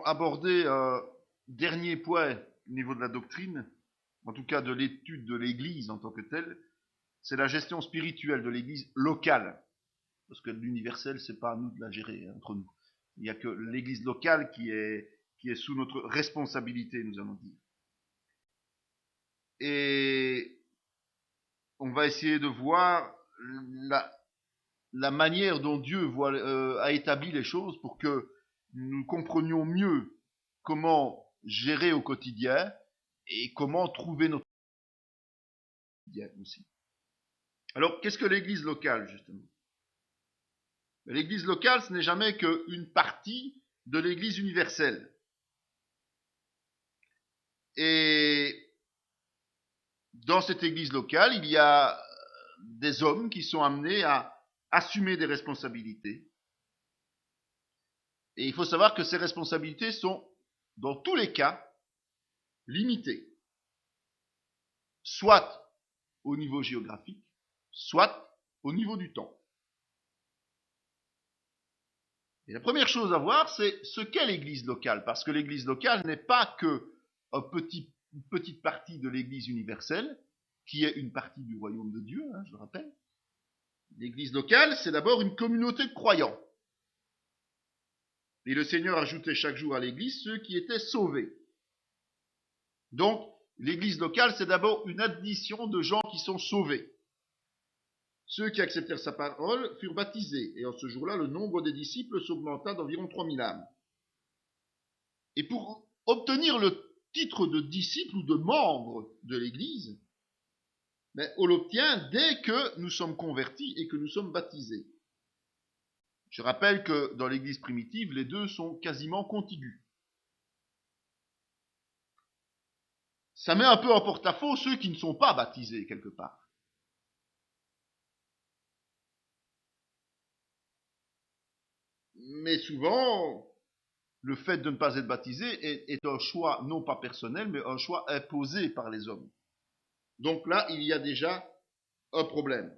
aborder un dernier point au niveau de la doctrine, en tout cas de l'étude de l'Église en tant que telle, c'est la gestion spirituelle de l'Église locale. Parce que l'universel, c'est pas à nous de la gérer entre nous. Il n'y a que l'Église locale qui est sous notre responsabilité, nous allons dire. Et on va essayer de voir la manière dont Dieu a établi les choses pour que nous comprenions mieux comment gérer au quotidien et comment trouver notre quotidien aussi. Alors, qu'est-ce que l'Église locale, justement? L'Église locale, ce n'est jamais qu'une partie de l'Église universelle. Et dans cette Église locale, il y a des hommes qui sont amenés à assumer des responsabilités. Et il faut savoir que ces responsabilités sont, dans tous les cas, limitées. Soit au niveau géographique, soit au niveau du temps. Et la première chose à voir, c'est ce qu'est l'Église locale, parce que l'Église locale n'est pas que une petite partie de l'Église universelle, qui est une partie du royaume de Dieu, je le rappelle. L'Église locale, c'est d'abord une communauté de croyants. Et le Seigneur ajoutait chaque jour à l'Église ceux qui étaient sauvés. Donc, l'Église locale, c'est d'abord une addition de gens qui sont sauvés. Ceux qui acceptèrent sa parole furent baptisés, et en ce jour-là, le nombre des disciples s'augmenta d'environ 3000 âmes. Et pour obtenir le titre de disciple ou de membre de l'Église, on l'obtient dès que nous sommes convertis et que nous sommes baptisés. Je rappelle que dans l'Église primitive, les deux sont quasiment contigus. Ça met un peu en porte-à-faux ceux qui ne sont pas baptisés quelque part. Mais souvent, le fait de ne pas être baptisé est un choix non pas personnel, mais un choix imposé par les hommes. Donc là, il y a déjà un problème.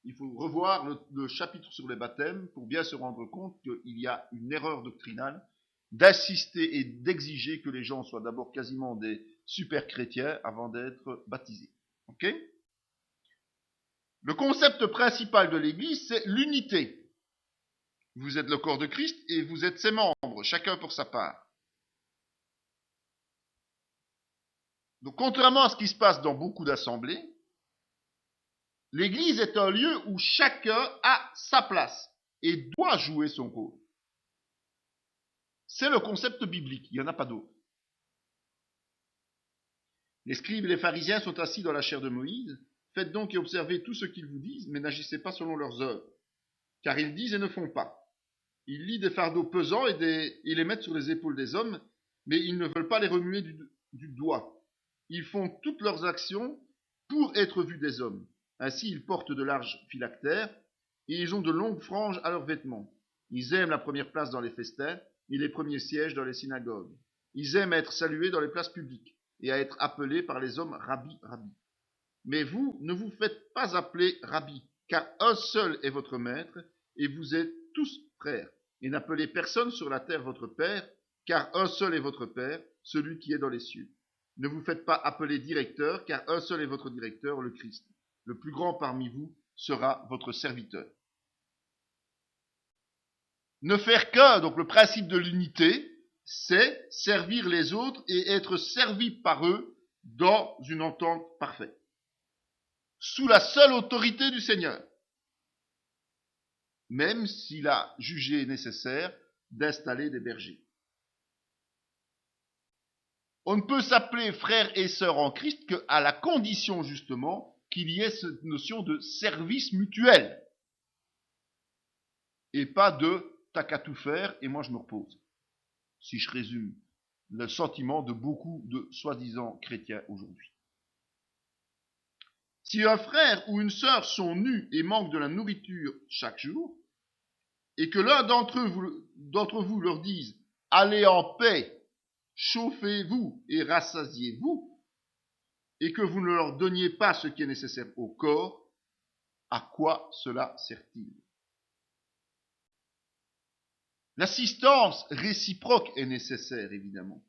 Il faut revoir le chapitre sur les baptêmes pour bien se rendre compte qu'il y a une erreur doctrinale d'insister et d'exiger que les gens soient d'abord quasiment des super chrétiens avant d'être baptisés. Ok ? Le concept principal de l'Église, c'est l'unité. Vous êtes le corps de Christ et vous êtes ses membres, chacun pour sa part. Donc, contrairement à ce qui se passe dans beaucoup d'assemblées, l'Église est un lieu où chacun a sa place et doit jouer son rôle. C'est le concept biblique, il n'y en a pas d'autre. Les scribes et les pharisiens sont assis dans la chair de Moïse. Faites donc et observez tout ce qu'ils vous disent, mais n'agissez pas selon leurs œuvres. Car ils disent et ne font pas. Ils lient des fardeaux pesants et les mettent sur les épaules des hommes, mais ils ne veulent pas les remuer du doigt. Ils font toutes leurs actions pour être vus des hommes. Ainsi, ils portent de larges phylactères et ils ont de longues franges à leurs vêtements. Ils aiment la première place dans les festins et les premiers sièges dans les synagogues. Ils aiment être salués dans les places publiques et à être appelés par les hommes Rabbi, Rabbi. Mais vous, ne vous faites pas appeler Rabbi, car un seul est votre maître et vous êtes tous frères. Et n'appelez personne sur la terre votre père, car un seul est votre père, celui qui est dans les cieux. Ne vous faites pas appeler directeur, car un seul est votre directeur, le Christ. Le plus grand parmi vous sera votre serviteur. Ne faire qu'un, donc le principe de l'unité, c'est servir les autres et être servi par eux dans une entente parfaite, sous la seule autorité du Seigneur, même s'il a jugé nécessaire d'installer des bergers. On ne peut s'appeler frère et sœur en Christ qu'à la condition justement qu'il y ait cette notion de service mutuel et pas de t'as qu'à tout faire et moi je me repose. Si je résume le sentiment de beaucoup de soi-disant chrétiens aujourd'hui. Si un frère ou une sœur sont nus et manquent de la nourriture chaque jour, et que l'un d'entre vous leur dise « Allez en paix, chauffez-vous et rassasiez-vous », et que vous ne leur donniez pas ce qui est nécessaire au corps, à quoi cela sert-il ? L'assistance réciproque est nécessaire, évidemment.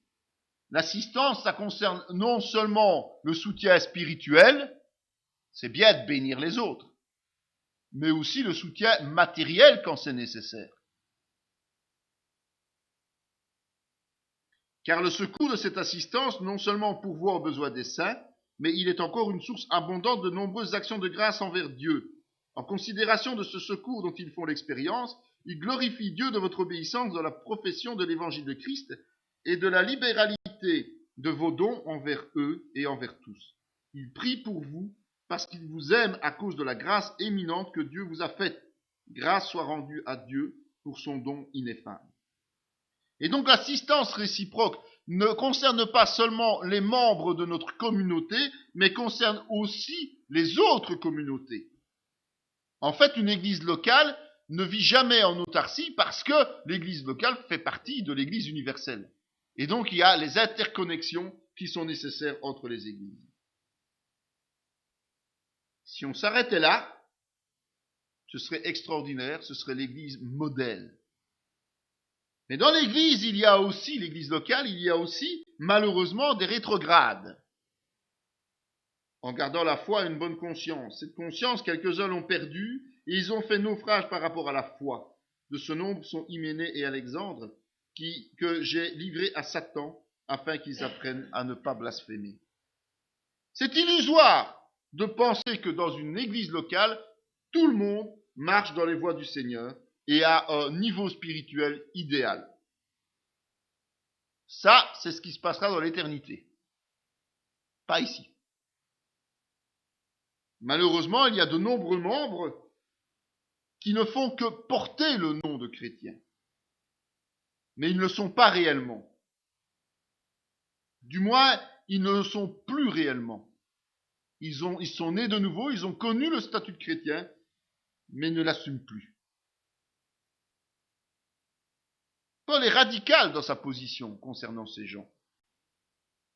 L'assistance, ça concerne non seulement le soutien spirituel, c'est bien de bénir les autres, mais aussi le soutien matériel quand c'est nécessaire. Car le secours de cette assistance non seulement pourvoit aux besoins des saints, mais il est encore une source abondante de nombreuses actions de grâce envers Dieu. En considération de ce secours dont ils font l'expérience, ils glorifient Dieu de votre obéissance dans la profession de l'évangile de Christ et de la libéralité de vos dons envers eux et envers tous. Ils prient pour vous parce qu'ils vous aiment à cause de la grâce éminente que Dieu vous a faite. Grâce soit rendue à Dieu pour son don ineffable. Et donc l'assistance réciproque ne concerne pas seulement les membres de notre communauté, mais concerne aussi les autres communautés. En fait, une église locale ne vit jamais en autarcie parce que l'église locale fait partie de l'église universelle. Et donc il y a les interconnexions qui sont nécessaires entre les églises. Si on s'arrêtait là, ce serait extraordinaire, ce serait l'église modèle. Mais dans l'église, l'église locale, il y a aussi, malheureusement, des rétrogrades. En gardant la foi et une bonne conscience. Cette conscience, quelques-uns l'ont perdue, et ils ont fait naufrage par rapport à la foi. De ce nombre sont Hyménée et Alexandre, que j'ai livrés à Satan, afin qu'ils apprennent à ne pas blasphémer. C'est illusoire de penser que dans une église locale, tout le monde marche dans les voies du Seigneur, et à un niveau spirituel idéal. Ça, c'est ce qui se passera dans l'éternité. Pas ici. Malheureusement, il y a de nombreux membres qui ne font que porter le nom de chrétiens. Mais ils ne le sont pas réellement. Du moins, ils ne le sont plus réellement. Ils sont nés de nouveau, ils ont connu le statut de chrétien, mais ne l'assument plus. Paul est radical dans sa position concernant ces gens.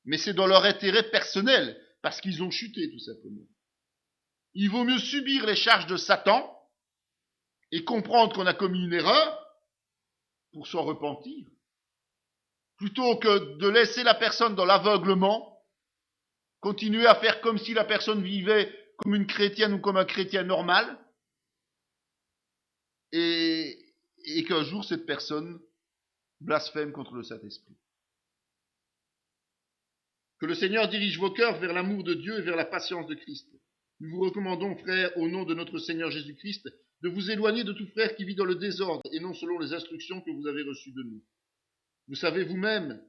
Mais c'est dans leur intérêt personnel, parce qu'ils ont chuté tout simplement. Il vaut mieux subir les charges de Satan et comprendre qu'on a commis une erreur pour s'en repentir, plutôt que de laisser la personne dans l'aveuglement, continuer à faire comme si la personne vivait comme une chrétienne ou comme un chrétien normal, et qu'un jour cette personne blasphème contre le Saint-Esprit. Que le Seigneur dirige vos cœurs vers l'amour de Dieu et vers la patience de Christ. Nous vous recommandons, frères, au nom de notre Seigneur Jésus-Christ, de vous éloigner de tout frère qui vit dans le désordre et non selon les instructions que vous avez reçues de nous. Vous savez vous-même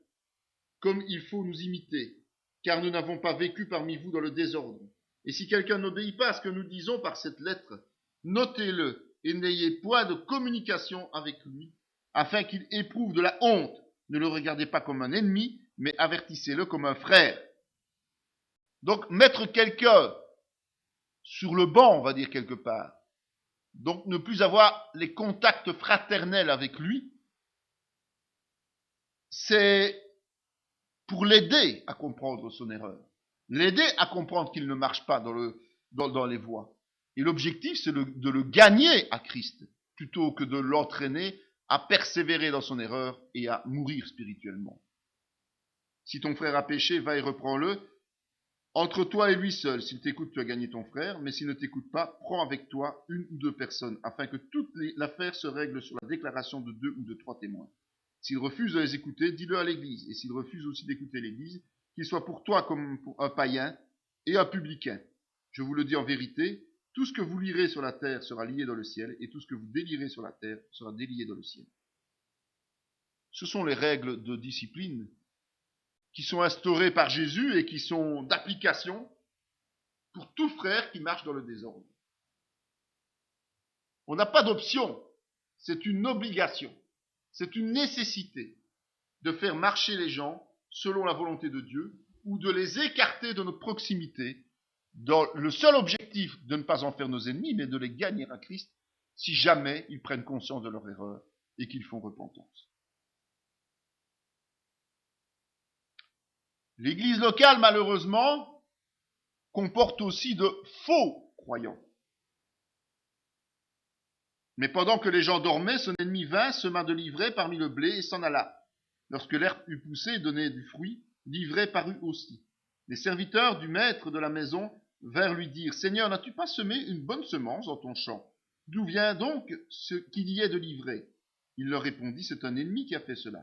comme il faut nous imiter, car nous n'avons pas vécu parmi vous dans le désordre. Et si quelqu'un n'obéit pas à ce que nous disons par cette lettre, notez-le et n'ayez point de communication avec lui, afin qu'il éprouve de la honte. Ne le regardez pas comme un ennemi, mais avertissez-le comme un frère. Donc, mettre quelqu'un sur le banc, on va dire quelque part, donc ne plus avoir les contacts fraternels avec lui, c'est pour l'aider à comprendre son erreur, l'aider à comprendre qu'il ne marche pas dans les voies. Et l'objectif, c'est de le gagner à Christ, plutôt que de l'entraîner à persévérer dans son erreur et à mourir spirituellement. Si ton frère a péché, va et reprends-le. Entre toi et lui seul, s'il t'écoute, tu as gagné ton frère, mais s'il ne t'écoute pas, prends avec toi une ou deux personnes, afin que toute l'affaire se règle sur la déclaration de 2 ou de 3 témoins. S'il refuse de les écouter, dis-le à l'Église, et s'il refuse aussi d'écouter l'Église, qu'il soit pour toi comme pour un païen et un publicain. Je vous le dis en vérité, tout ce que vous lirez sur la terre sera lié dans le ciel, et tout ce que vous délierez sur la terre sera délié dans le ciel. Ce sont les règles de discipline qui sont instaurées par Jésus et qui sont d'application pour tout frère qui marche dans le désordre. On n'a pas d'option, c'est une obligation, c'est une nécessité de faire marcher les gens selon la volonté de Dieu ou de les écarter de notre proximité dans le seul objectif de ne pas en faire nos ennemis, mais de les gagner à Christ si jamais ils prennent conscience de leur erreur et qu'ils font repentance. L'église locale, malheureusement, comporte aussi de faux croyants. Mais pendant que les gens dormaient, son ennemi vint, sema de l'ivraie parmi le blé et s'en alla. Lorsque l'herbe eut poussé et donné du fruit, l'ivraie parut aussi. Les serviteurs du maître de la maison vinrent lui dire, « Seigneur, n'as-tu pas semé une bonne semence dans ton champ? D'où vient donc ce qu'il y ait de l'ivraie ?» Il leur répondit, « C'est un ennemi qui a fait cela. »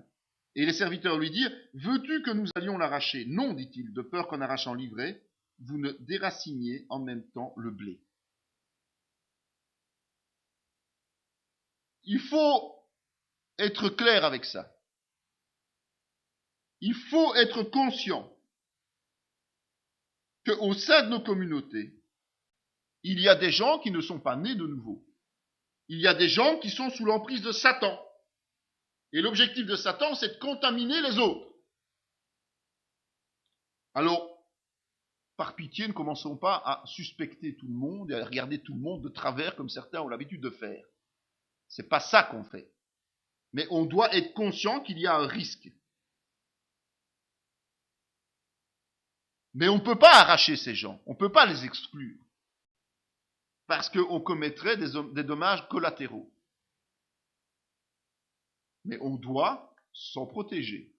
Et les serviteurs lui dirent, « Veux-tu que nous allions l'arracher? » « Non, dit-il, de peur qu'en arrachant l'ivraie, vous ne déraciniez en même temps le blé. » Il faut être clair avec ça. Il faut être conscient qu'au sein de nos communautés, il y a des gens qui ne sont pas nés de nouveau. Il y a des gens qui sont sous l'emprise de Satan. Et l'objectif de Satan, c'est de contaminer les autres. Alors, par pitié, ne commençons pas à suspecter tout le monde et à regarder tout le monde de travers comme certains ont l'habitude de faire. C'est pas ça qu'on fait. Mais on doit être conscient qu'il y a un risque. Mais on ne peut pas arracher ces gens, on ne peut pas les exclure. Parce qu'on commettrait des dommages collatéraux. Mais on doit s'en protéger.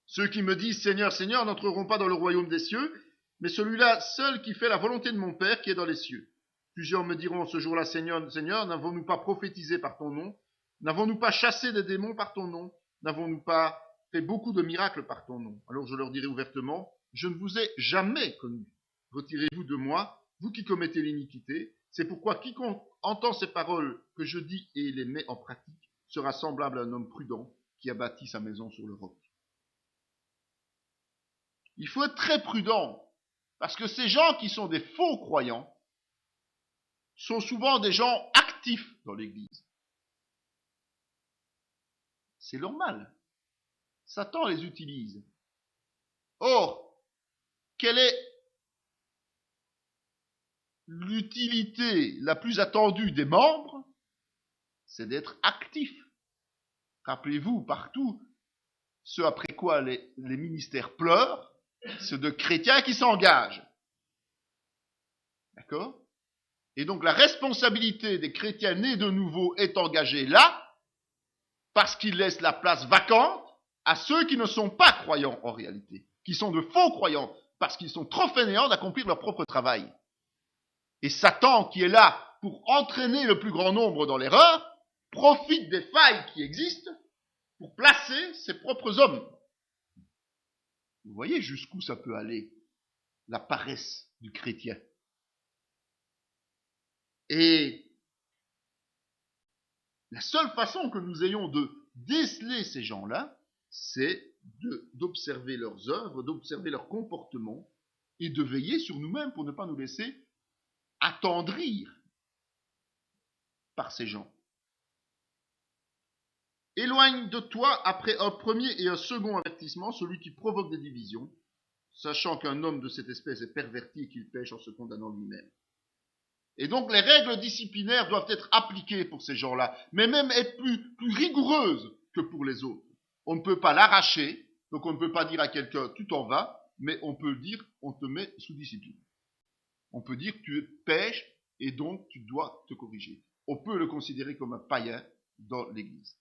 Ceux qui me disent « Seigneur, Seigneur » n'entreront pas dans le royaume des cieux, mais celui-là seul qui fait la volonté de mon Père qui est dans les cieux. Plusieurs me diront ce jour-là « Seigneur, Seigneur, n'avons-nous pas prophétisé par ton nom? N'avons-nous pas chassé des démons par ton nom? N'avons-nous pas fait beaucoup de miracles par ton nom? » Alors je leur dirai ouvertement « Je ne vous ai jamais connu. Retirez-vous de moi, vous qui commettez l'iniquité. C'est pourquoi quiconque entend ces paroles que je dis et les met en pratique sera semblable à un homme prudent qui a bâti sa maison sur le roc. » Il faut être très prudent, parce que ces gens qui sont des faux croyants sont souvent des gens actifs dans l'Église. C'est normal. Satan les utilise. Or, quelle est l'utilité la plus attendue des membres? C'est d'être actif. Rappelez-vous, partout, ce après quoi les ministères pleurent, c'est de chrétiens qui s'engagent. D'accord? Et donc la responsabilité des chrétiens nés de nouveau est engagée là, parce qu'ils laissent la place vacante à ceux qui ne sont pas croyants en réalité, qui sont de faux croyants, parce qu'ils sont trop fainéants d'accomplir leur propre travail. Et Satan, qui est là pour entraîner le plus grand nombre dans l'erreur, profite des failles qui existent pour placer ses propres hommes. Vous voyez jusqu'où ça peut aller, la paresse du chrétien. Et la seule façon que nous ayons de déceler ces gens-là, c'est d'observer leurs œuvres, d'observer leur comportement et de veiller sur nous-mêmes pour ne pas nous laisser attendrir par ces gens. Éloigne de toi, après un premier et un second avertissement, celui qui provoque des divisions, sachant qu'un homme de cette espèce est perverti et qu'il pêche en se condamnant lui-même. Et donc les règles disciplinaires doivent être appliquées pour ces gens-là, mais même être plus rigoureuses que pour les autres. On ne peut pas l'arracher, donc on ne peut pas dire à quelqu'un « tu t'en vas », mais on peut dire « on te met sous discipline ». On peut dire « tu pêches et donc tu dois te corriger ». On peut le considérer comme un païen dans l'Église.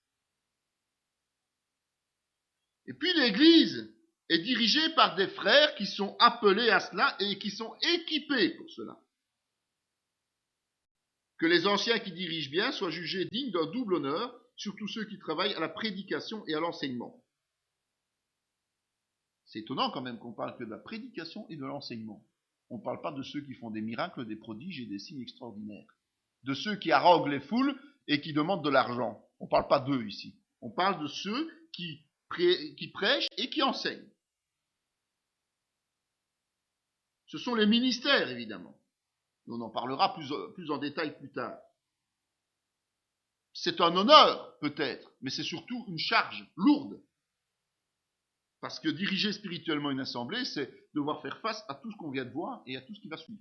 Et puis l'Église est dirigée par des frères qui sont appelés à cela et qui sont équipés pour cela. Que les anciens qui dirigent bien soient jugés dignes d'un double honneur, surtout ceux qui travaillent à la prédication et à l'enseignement. C'est étonnant quand même qu'on parle que de la prédication et de l'enseignement. On ne parle pas de ceux qui font des miracles, des prodiges et des signes extraordinaires. De ceux qui haranguent les foules et qui demandent de l'argent. On ne parle pas d'eux ici. On parle de ceux qui prêchent et qui enseignent. Ce sont les ministères, évidemment. On en parlera plus en détail plus tard. C'est un honneur, peut-être, mais c'est surtout une charge lourde. Parce que diriger spirituellement une assemblée, c'est devoir faire face à tout ce qu'on vient de voir et à tout ce qui va suivre.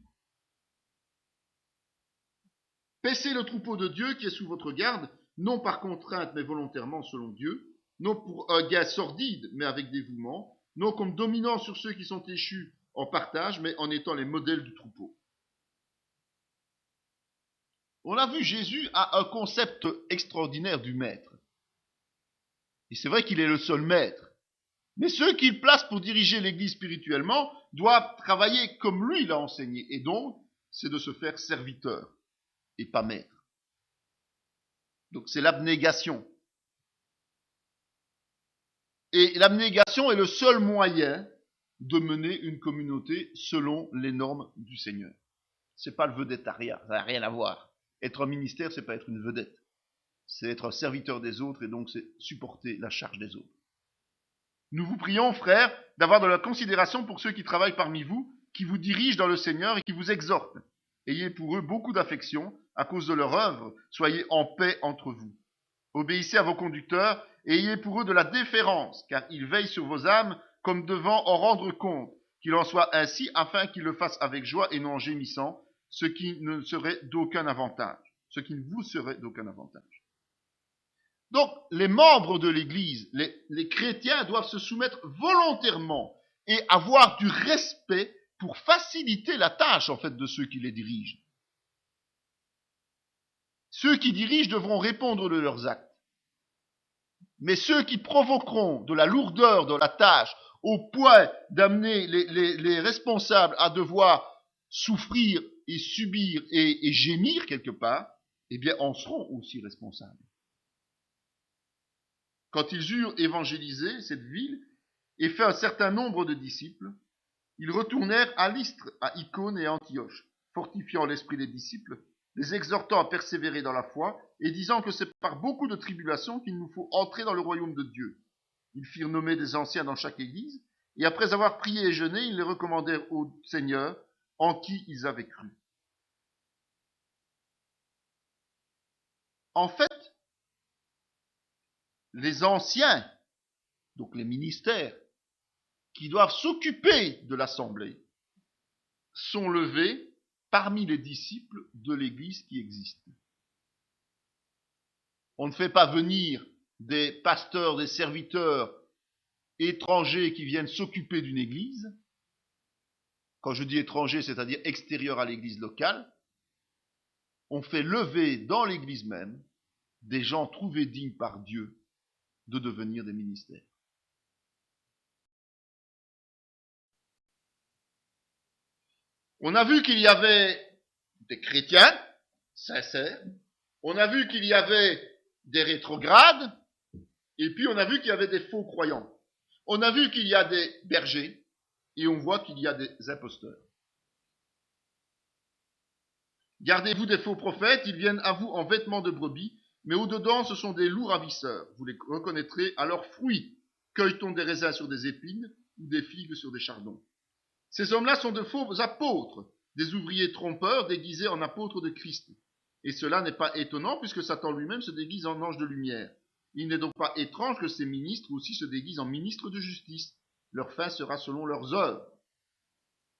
Paissez le troupeau de Dieu qui est sous votre garde, non par contrainte, mais volontairement selon Dieu, non pour un gain sordide, mais avec dévouement, non comme dominant sur ceux qui sont échus en partage, mais en étant les modèles du troupeau. On a vu, Jésus a un concept extraordinaire du maître. Et c'est vrai qu'il est le seul maître. Mais ceux qu'il place pour diriger l'Église spirituellement doivent travailler comme lui l'a enseigné. Et donc, c'est de se faire serviteur et pas maître. Donc c'est l'abnégation. Et l'abnégation est le seul moyen de mener une communauté selon les normes du Seigneur. C'est pas le vedettariat, ça n'a rien à voir. Être un ministère, c'est pas être une vedette. C'est être un serviteur des autres et donc c'est supporter la charge des autres. Nous vous prions, frères, d'avoir de la considération pour ceux qui travaillent parmi vous, qui vous dirigent dans le Seigneur et qui vous exhortent. Ayez pour eux beaucoup d'affection à cause de leur œuvre. Soyez en paix entre vous. Obéissez à vos conducteurs et ayez pour eux de la déférence, car ils veillent sur vos âmes comme devant en rendre compte. Qu'il en soit ainsi afin qu'ils le fassent avec joie et non en gémissant, ce qui ne serait d'aucun avantage. Ce qui ne vous serait d'aucun avantage. Donc, les membres de l'Église, les chrétiens doivent se soumettre volontairement et avoir du respect pour faciliter la tâche, en fait, de ceux qui les dirigent. Ceux qui dirigent devront répondre de leurs actes. Mais ceux qui provoqueront de la lourdeur de la tâche au point d'amener les responsables à devoir souffrir et subir et gémir quelque part, eh bien, en seront aussi responsables. Quand ils eurent évangélisé cette ville et fait un certain nombre de disciples, ils retournèrent à Lystre, à Icône et à Antioche, fortifiant l'esprit des disciples, les exhortant à persévérer dans la foi et disant que c'est par beaucoup de tribulations qu'il nous faut entrer dans le royaume de Dieu. Ils firent nommer des anciens dans chaque église et après avoir prié et jeûné, ils les recommandèrent au Seigneur en qui ils avaient cru. En fait, les anciens, donc les ministères, qui doivent s'occuper de l'assemblée, sont levés parmi les disciples de l'Église qui existe. On ne fait pas venir des pasteurs, des serviteurs étrangers qui viennent s'occuper d'une Église. Quand je dis étrangers, c'est-à-dire extérieurs à l'Église locale. On fait lever dans l'Église même des gens trouvés dignes par Dieu de devenir des ministères. On a vu qu'il y avait des chrétiens sincères, on a vu qu'il y avait des rétrogrades, et puis on a vu qu'il y avait des faux croyants. On a vu qu'il y a des bergers, et on voit qu'il y a des imposteurs. Gardez-vous des faux prophètes, ils viennent à vous en vêtements de brebis, mais au-dedans ce sont des loups ravisseurs. Vous les reconnaîtrez à leurs fruits. Cueille-t-on des raisins sur des épines ou des figues sur des chardons? Ces hommes-là sont de faux apôtres, des ouvriers trompeurs déguisés en apôtres de Christ. Et cela n'est pas étonnant puisque Satan lui-même se déguise en ange de lumière. Il n'est donc pas étrange que ces ministres aussi se déguisent en ministres de justice. Leur fin sera selon leurs œuvres.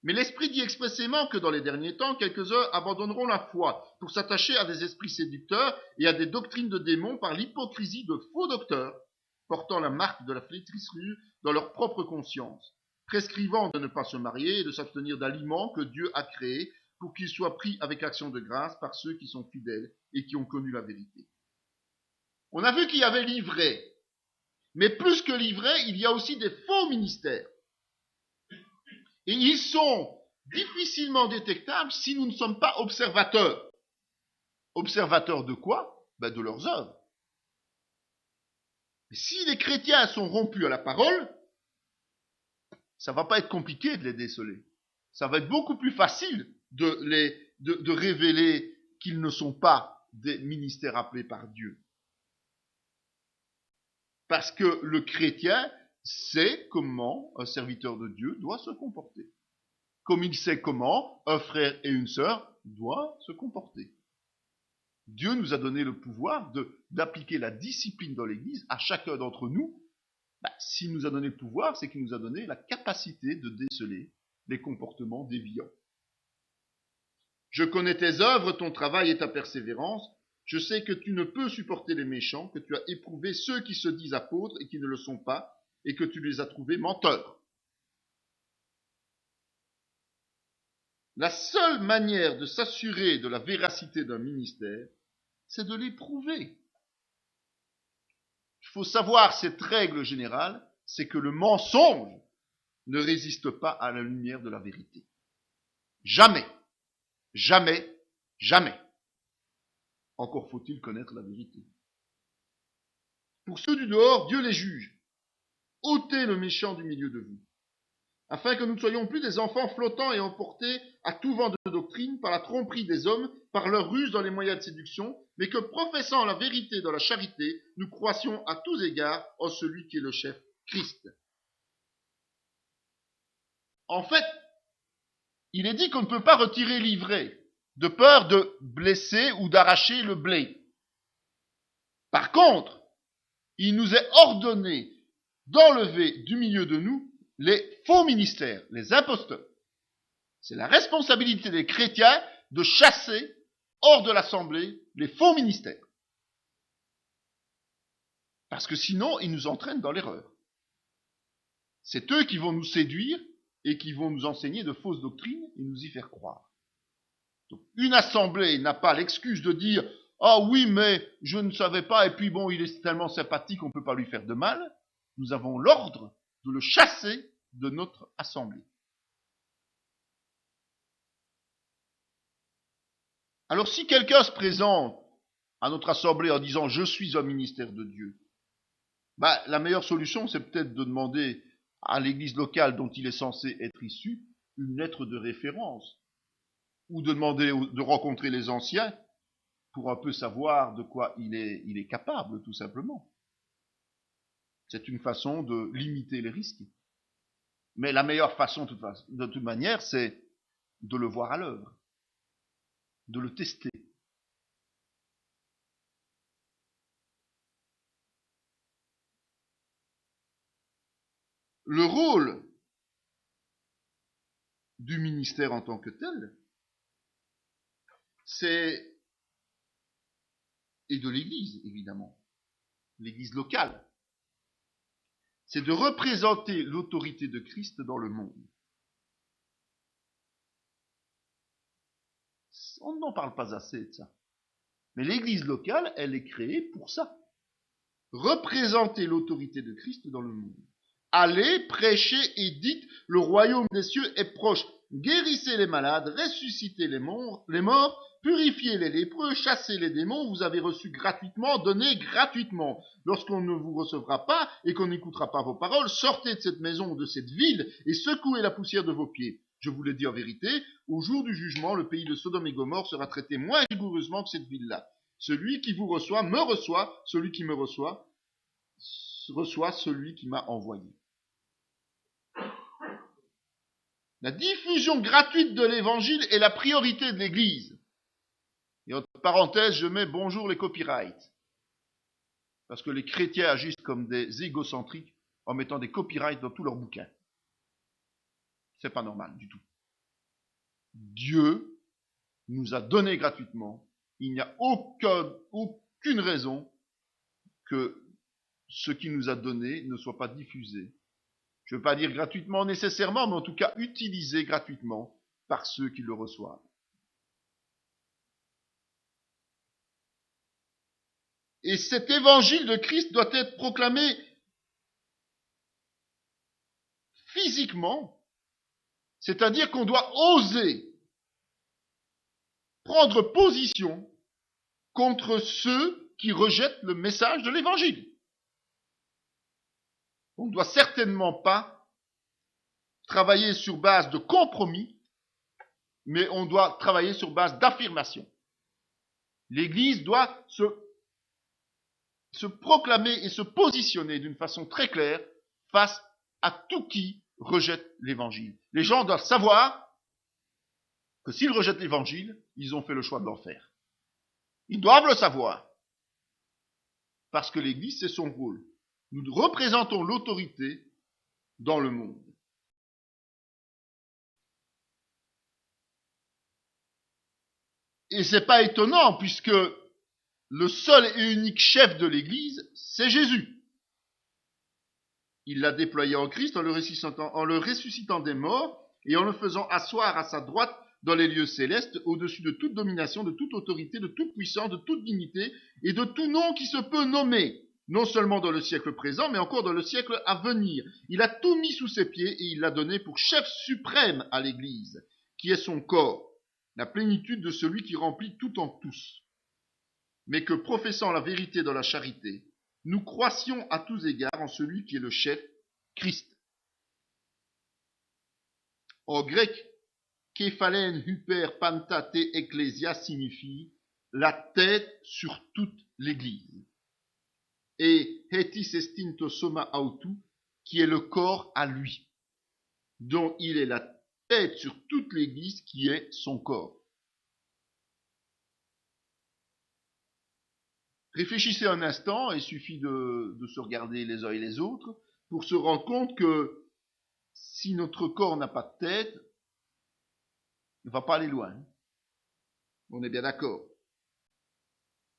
Mais l'Esprit dit expressément que dans les derniers temps, quelques-uns abandonneront la foi pour s'attacher à des esprits séducteurs et à des doctrines de démons par l'hypocrisie de faux docteurs, portant la marque de la flétrissure dans leur propre conscience, prescrivant de ne pas se marier et de s'abstenir d'aliments que Dieu a créés pour qu'ils soient pris avec action de grâce par ceux qui sont fidèles et qui ont connu la vérité. On a vu qu'il y avait l'ivraie, mais plus que l'ivraie, il y a aussi des faux ministères. Et ils sont difficilement détectables si nous ne sommes pas observateurs. Observateurs de quoi? De leurs œuvres. Mais si les chrétiens sont rompus à la parole, ça va pas être compliqué de les déceler. Ça va être beaucoup plus facile de révéler qu'ils ne sont pas des ministères appelés par Dieu. Parce que le chrétien sait comment un serviteur de Dieu doit se comporter. Comme il sait comment un frère et une sœur doivent se comporter. Dieu nous a donné le pouvoir d'appliquer la discipline dans l'Église à chacun d'entre nous. S'il nous a donné le pouvoir, c'est qu'il nous a donné la capacité de déceler les comportements déviants. Je connais tes œuvres, ton travail et ta persévérance. Je sais que tu ne peux supporter les méchants, que tu as éprouvé ceux qui se disent apôtres et qui ne le sont pas, et que tu les as trouvés menteurs. La seule manière de s'assurer de la véracité d'un ministère, c'est de l'éprouver. Il faut savoir cette règle générale, c'est que le mensonge ne résiste pas à la lumière de la vérité. Jamais, jamais, jamais. Encore faut-il connaître la vérité. Pour ceux du dehors, Dieu les juge. Ôtez le méchant du milieu de vous, afin que nous ne soyons plus des enfants flottants et emportés à tout vent de doctrine par la tromperie des hommes, par leur ruse dans les moyens de séduction, mais que professant la vérité dans la charité, nous croissions à tous égards en celui qui est le chef, Christ. En fait, il est dit qu'on ne peut pas retirer l'ivraie, de peur de blesser ou d'arracher le blé. Par contre, il nous est ordonné d'enlever du milieu de nous les faux ministères, les imposteurs. C'est la responsabilité des chrétiens de chasser hors de l'assemblée les faux ministères. Parce que sinon, ils nous entraînent dans l'erreur. C'est eux qui vont nous séduire et qui vont nous enseigner de fausses doctrines et nous y faire croire. Donc, une assemblée n'a pas l'excuse de dire « Ah oui, mais je ne savais pas, et puis bon, il est tellement sympathique, on ne peut pas lui faire de mal. » Nous avons l'ordre de le chasser de notre assemblée. Alors si quelqu'un se présente à notre assemblée en disant « Je suis un ministère de Dieu », la meilleure solution, c'est peut-être de demander à l'église locale dont il est censé être issu une lettre de référence, ou de demander de rencontrer les anciens pour un peu savoir de quoi il est capable, tout simplement. C'est une façon de limiter les risques. Mais la meilleure façon, de toute manière, c'est de le voir à l'œuvre, de le tester. Le rôle du ministère en tant que tel, et de l'Église, évidemment, l'Église locale, c'est de représenter l'autorité de Christ dans le monde. On n'en parle pas assez de ça. Mais l'Église locale, elle est créée pour ça. Représenter l'autorité de Christ dans le monde. Allez, prêchez et dites, le royaume des cieux est proche. Guérissez les malades, ressuscitez les morts, purifiez les lépreux, chassez les démons, vous avez reçu gratuitement, donnez gratuitement. Lorsqu'on ne vous recevra pas et qu'on n'écoutera pas vos paroles, sortez de cette maison ou de cette ville et secouez la poussière de vos pieds. Je vous le dis en vérité, au jour du jugement, le pays de Sodome et Gomorrhe sera traité moins rigoureusement que cette ville-là. Celui qui vous reçoit me reçoit, celui qui me reçoit celui qui m'a envoyé. La diffusion gratuite de l'évangile est la priorité de l'Église. Et entre parenthèses, je mets bonjour les copyrights. Parce que les chrétiens agissent comme des égocentriques en mettant des copyrights dans tous leurs bouquins. C'est pas normal du tout. Dieu nous a donné gratuitement. Il n'y a aucune raison que ce qu'il nous a donné ne soit pas diffusé. Je ne veux pas dire gratuitement nécessairement, mais en tout cas utilisé gratuitement par ceux qui le reçoivent. Et cet évangile de Christ doit être proclamé physiquement, c'est-à-dire qu'on doit oser prendre position contre ceux qui rejettent le message de l'évangile. On ne doit certainement pas travailler sur base de compromis, mais on doit travailler sur base d'affirmation. L'Église doit se proclamer et se positionner d'une façon très claire face à tout qui rejette l'Évangile. Les gens doivent savoir que s'ils rejettent l'Évangile, ils ont fait le choix de l'enfer. Ils doivent le savoir. Parce que l'Église, c'est son rôle. Nous représentons l'autorité dans le monde. Et c'est pas étonnant puisque le seul et unique chef de l'Église, c'est Jésus. Il l'a déployé en Christ en le ressuscitant des morts et en le faisant asseoir à sa droite dans les lieux célestes, au-dessus de toute domination, de toute autorité, de toute puissance, de toute dignité, et de tout nom qui se peut nommer, non seulement dans le siècle présent, mais encore dans le siècle à venir. Il a tout mis sous ses pieds, et il l'a donné pour chef suprême à l'Église, qui est son corps, la plénitude de celui qui remplit tout en tous. Mais que, professant la vérité dans la charité, nous croissions à tous égards en celui qui est le chef, Christ. En grec, kephalen hyper panta te ecclesia signifie la tête sur toute l'Église. Et hetis estinto soma autu, qui est le corps à lui, dont il est la tête sur toute l'Église qui est son corps. Réfléchissez un instant, il suffit de se regarder les uns et les autres pour se rendre compte que si notre corps n'a pas de tête, il ne va pas aller loin. On est bien d'accord.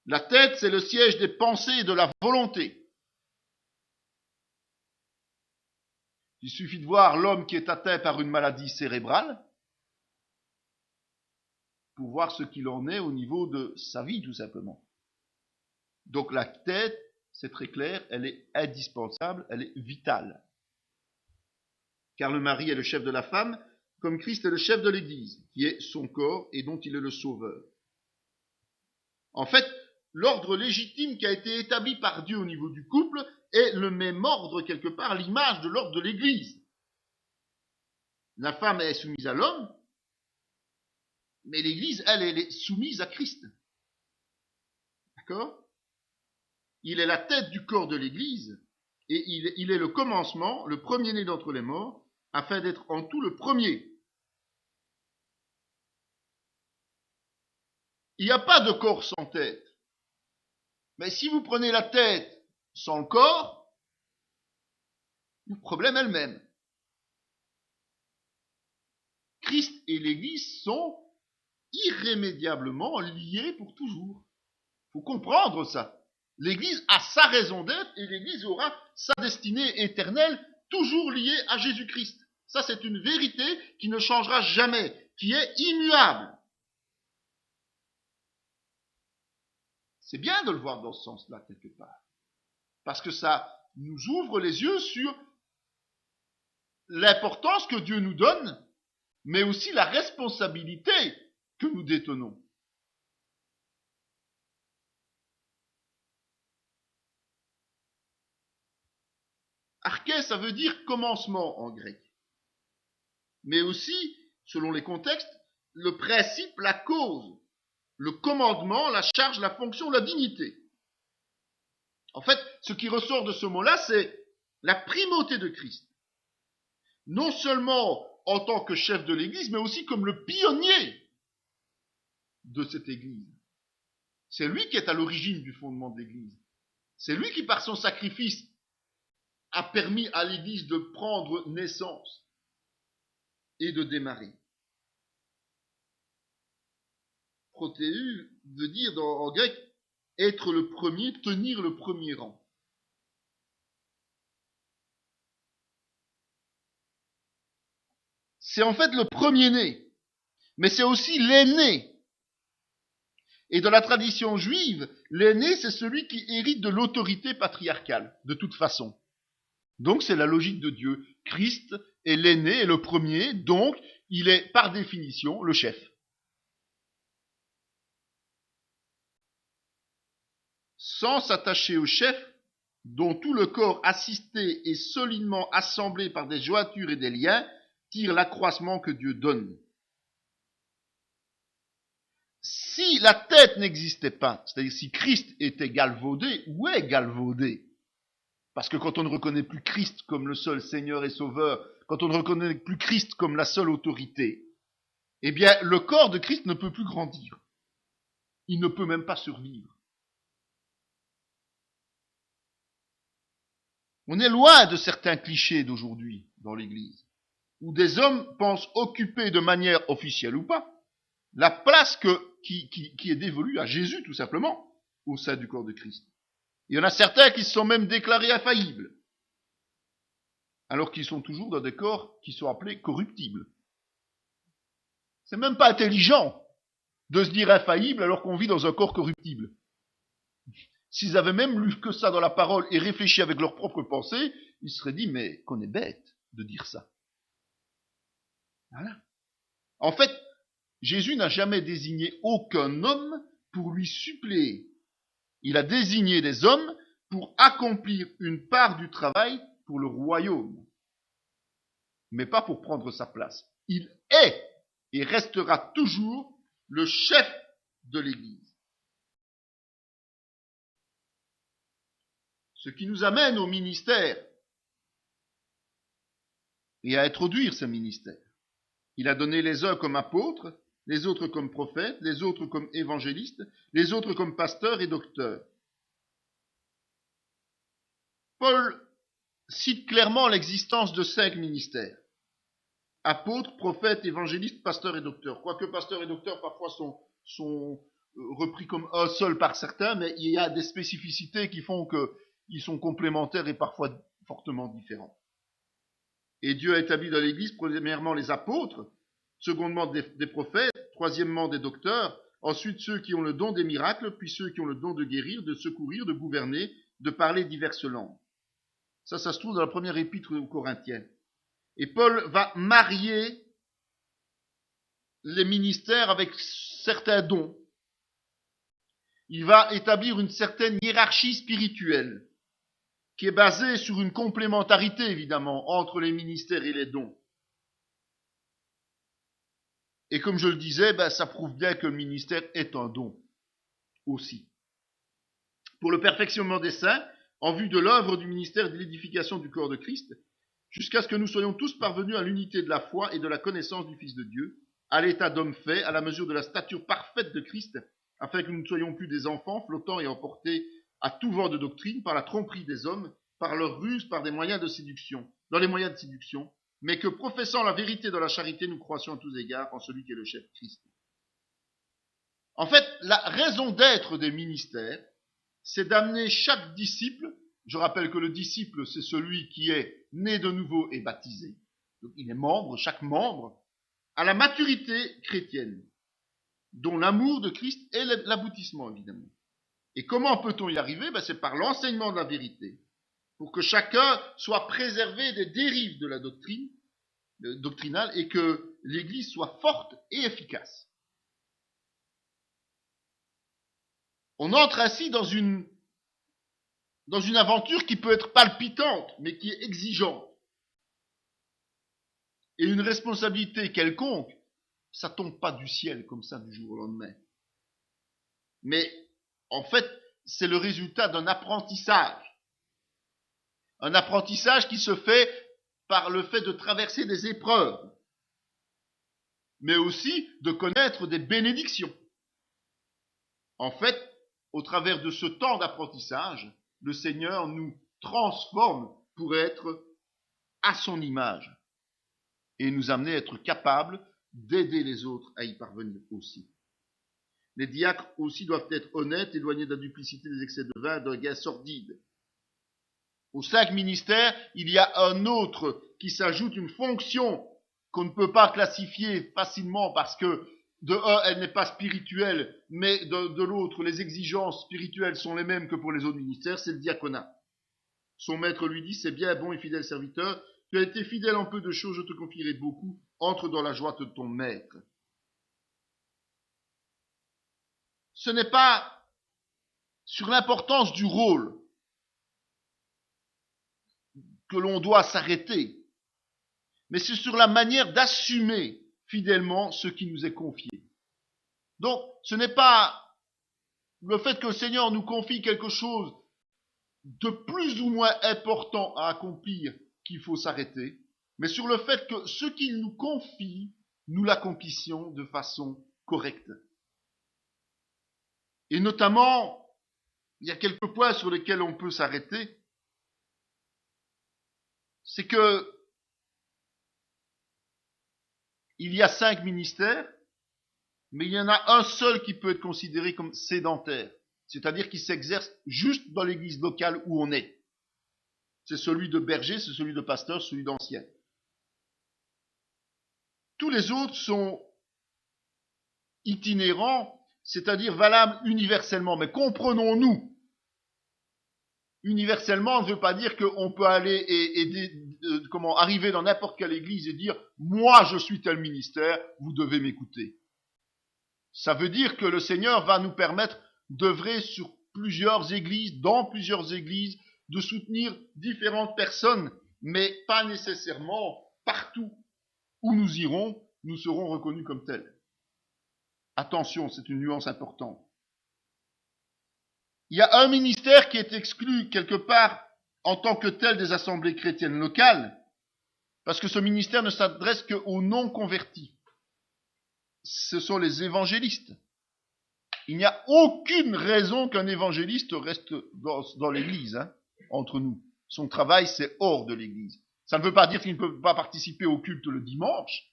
La tête, c'est le siège des pensées et de la volonté. Il suffit de voir l'homme qui est atteint par une maladie cérébrale pour voir ce qu'il en est au niveau de sa vie, tout simplement. Donc la tête, c'est très clair, elle est indispensable, elle est vitale. Car le mari est le chef de la femme, comme Christ est le chef de l'Église, qui est son corps et dont il est le sauveur. En fait, l'ordre légitime qui a été établi par Dieu au niveau du couple est le même ordre, quelque part, l'image de l'ordre de l'Église. La femme est soumise à l'homme, mais l'Église, elle est soumise à Christ. D'accord ? Il est la tête du corps de l'Église, et il est le commencement, le premier-né d'entre les morts, afin d'être en tout le premier. Il n'y a pas de corps sans tête. Mais si vous prenez la tête sans le corps, le problème est le même. Christ et l'Église sont irrémédiablement liés pour toujours. Il faut comprendre ça. L'Église a sa raison d'être et l'Église aura sa destinée éternelle toujours liée à Jésus-Christ. Ça, c'est une vérité qui ne changera jamais, qui est immuable. C'est bien de le voir dans ce sens-là, quelque part. Parce que ça nous ouvre les yeux sur l'importance que Dieu nous donne, mais aussi la responsabilité que nous détenons. Arché, ça veut dire commencement en grec. Mais aussi, selon les contextes, le principe, la cause, le commandement, la charge, la fonction, la dignité. En fait, ce qui ressort de ce mot-là, c'est la primauté de Christ. Non seulement en tant que chef de l'Église, mais aussi comme le pionnier de cette Église. C'est lui qui est à l'origine du fondement de l'Église. C'est lui qui, par son sacrifice, a permis à l'Église de prendre naissance et de démarrer. Protéu veut dire en grec être le premier, tenir le premier rang. C'est en fait le premier-né, mais c'est aussi l'aîné. Et dans la tradition juive, l'aîné, c'est celui qui hérite de l'autorité patriarcale, de toute façon. Donc c'est la logique de Dieu. Christ est l'aîné, est le premier, donc il est par définition le chef. Sans s'attacher au chef, dont tout le corps assisté et solidement assemblé par des jointures et des liens, tire l'accroissement que Dieu donne. Si la tête n'existait pas, c'est-à-dire si Christ était galvaudé, où est galvaudé ? Parce que quand on ne reconnaît plus Christ comme le seul Seigneur et Sauveur, quand on ne reconnaît plus Christ comme la seule autorité, eh bien le corps de Christ ne peut plus grandir. Il ne peut même pas survivre. On est loin de certains clichés d'aujourd'hui dans l'Église, où des hommes pensent occuper de manière officielle ou pas la place qui est dévolue à Jésus tout simplement au sein du corps de Christ. Il y en a certains qui se sont même déclarés infaillibles, alors qu'ils sont toujours dans des corps qui sont appelés corruptibles. C'est même pas intelligent de se dire infaillible alors qu'on vit dans un corps corruptible. S'ils avaient même lu que ça dans la parole et réfléchi avec leurs propres pensées, ils se seraient dit, mais qu'on est bête de dire ça. Voilà. En fait, Jésus n'a jamais désigné aucun homme pour lui suppléer. Il a désigné des hommes pour accomplir une part du travail pour le royaume, mais pas pour prendre sa place. Il est et restera toujours le chef de l'Église. Ce qui nous amène au ministère et à introduire ce ministère. Il a donné les uns comme apôtres, les autres comme prophètes, les autres comme évangélistes, les autres comme pasteurs et docteurs. Paul cite clairement l'existence de 5 ministères. Apôtres, prophètes, évangélistes, pasteurs et docteurs. Quoique pasteurs et docteurs parfois sont repris comme un seul par certains, mais il y a des spécificités qui font qu'ils sont complémentaires et parfois fortement différents. Et Dieu a établi dans l'Église, premièrement les apôtres, secondement des prophètes, troisièmement des docteurs, ensuite ceux qui ont le don des miracles, puis ceux qui ont le don de guérir, de secourir, de gouverner, de parler diverses langues. Ça se trouve dans la première épître aux Corinthiens. Et Paul va marier les ministères avec certains dons. Il va établir une certaine hiérarchie spirituelle qui est basée sur une complémentarité, évidemment, entre les ministères et les dons. Et comme je le disais, ça prouve bien que le ministère est un don aussi. Pour le perfectionnement des saints, en vue de l'œuvre du ministère et de l'édification du corps de Christ, jusqu'à ce que nous soyons tous parvenus à l'unité de la foi et de la connaissance du Fils de Dieu, à l'état d'homme fait, à la mesure de la stature parfaite de Christ, afin que nous ne soyons plus des enfants flottant et emportés à tout vent de doctrine par la tromperie des hommes, par leur ruse, par des moyens de séduction, dans les moyens de séduction, mais que professant la vérité dans la charité, nous croissions à tous égards en celui qui est le chef Christ. En fait, la raison d'être des ministères, c'est d'amener chaque disciple. Je rappelle que le disciple, c'est celui qui est né de nouveau et baptisé. Donc il est membre, chaque membre, à la maturité chrétienne, dont l'amour de Christ est l'aboutissement, évidemment. Et comment peut-on y arriver? C'est par l'enseignement de la vérité, pour que chacun soit préservé des dérives de la doctrine doctrinale et que l'Église soit forte et efficace. On entre ainsi dans une aventure qui peut être palpitante, mais qui est exigeante. Et une responsabilité quelconque, ça tombe pas du ciel comme ça du jour au lendemain. Mais en fait, c'est le résultat d'un apprentissage. Un apprentissage qui se fait par le fait de traverser des épreuves, mais aussi de connaître des bénédictions. En fait, au travers de ce temps d'apprentissage, le Seigneur nous transforme pour être à son image et nous amener à être capables d'aider les autres à y parvenir aussi. Les diacres aussi doivent être honnêtes, éloignés de la duplicité, des excès de vin, d'un gain sordide. Aux 5 ministères, il y a un autre qui s'ajoute, une fonction qu'on ne peut pas classifier facilement parce que de un, elle n'est pas spirituelle, mais de l'autre, les exigences spirituelles sont les mêmes que pour les autres ministères, c'est le diaconat. Son maître lui dit, c'est bien, bon et fidèle serviteur, tu as été fidèle en peu de choses, je te confierai beaucoup, entre dans la joie de ton maître. Ce n'est pas sur l'importance du rôle que l'on doit s'arrêter, mais c'est sur la manière d'assumer fidèlement ce qui nous est confié. Donc, ce n'est pas le fait que le Seigneur nous confie quelque chose de plus ou moins important à accomplir qu'il faut s'arrêter, mais sur le fait que ce qu'il nous confie, nous l'accomplissions de façon correcte. Et notamment, il y a quelques points sur lesquels on peut s'arrêter. C'est que il y a 5 ministères, mais il y en a un seul qui peut être considéré comme sédentaire, c'est-à-dire qui s'exerce juste dans l'église locale où on est. C'est celui de berger, c'est celui de pasteur, celui d'ancien. Tous les autres sont itinérant, c'est-à-dire valable universellement. Mais comprenons-nous, universellement ne veut pas dire qu'on peut aller arriver dans n'importe quelle église et dire « moi je suis tel ministère, vous devez m'écouter ». Ça veut dire que le Seigneur va nous permettre d'œuvrer sur plusieurs églises, dans plusieurs églises, de soutenir différentes personnes, mais pas nécessairement partout où nous irons, nous serons reconnus comme tels. Attention, c'est une nuance importante. Il y a un ministère qui est exclu quelque part en tant que tel des assemblées chrétiennes locales, parce que ce ministère ne s'adresse qu'aux non-convertis. Ce sont les évangélistes. Il n'y a aucune raison qu'un évangéliste reste dans l'église, entre nous. Son travail, c'est hors de l'église. Ça ne veut pas dire qu'il ne peut pas participer au culte le dimanche,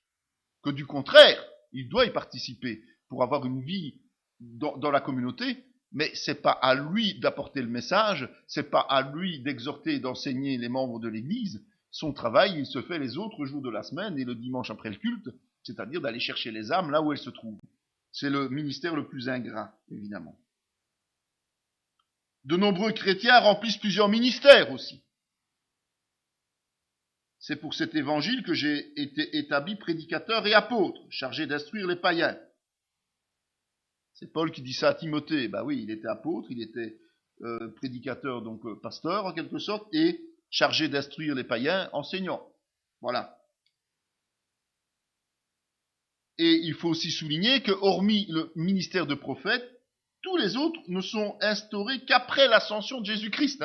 que du contraire, il doit y participer pour avoir une vie dans la communauté, mais c'est pas à lui d'apporter le message, c'est pas à lui d'exhorter et d'enseigner les membres de l'église. Son travail, il se fait les autres jours de la semaine et le dimanche après le culte, c'est-à-dire d'aller chercher les âmes là où elles se trouvent. C'est le ministère le plus ingrat, évidemment. De nombreux chrétiens remplissent plusieurs ministères aussi. C'est pour cet évangile que j'ai été établi prédicateur et apôtre, chargé d'instruire les païens. C'est Paul qui dit ça à Timothée. Ben oui, il était apôtre, il était prédicateur, donc pasteur en quelque sorte, et chargé d'instruire les païens, enseignant. Voilà. Et il faut aussi souligner que, hormis le ministère de prophète, tous les autres ne sont instaurés qu'après l'ascension de Jésus-Christ.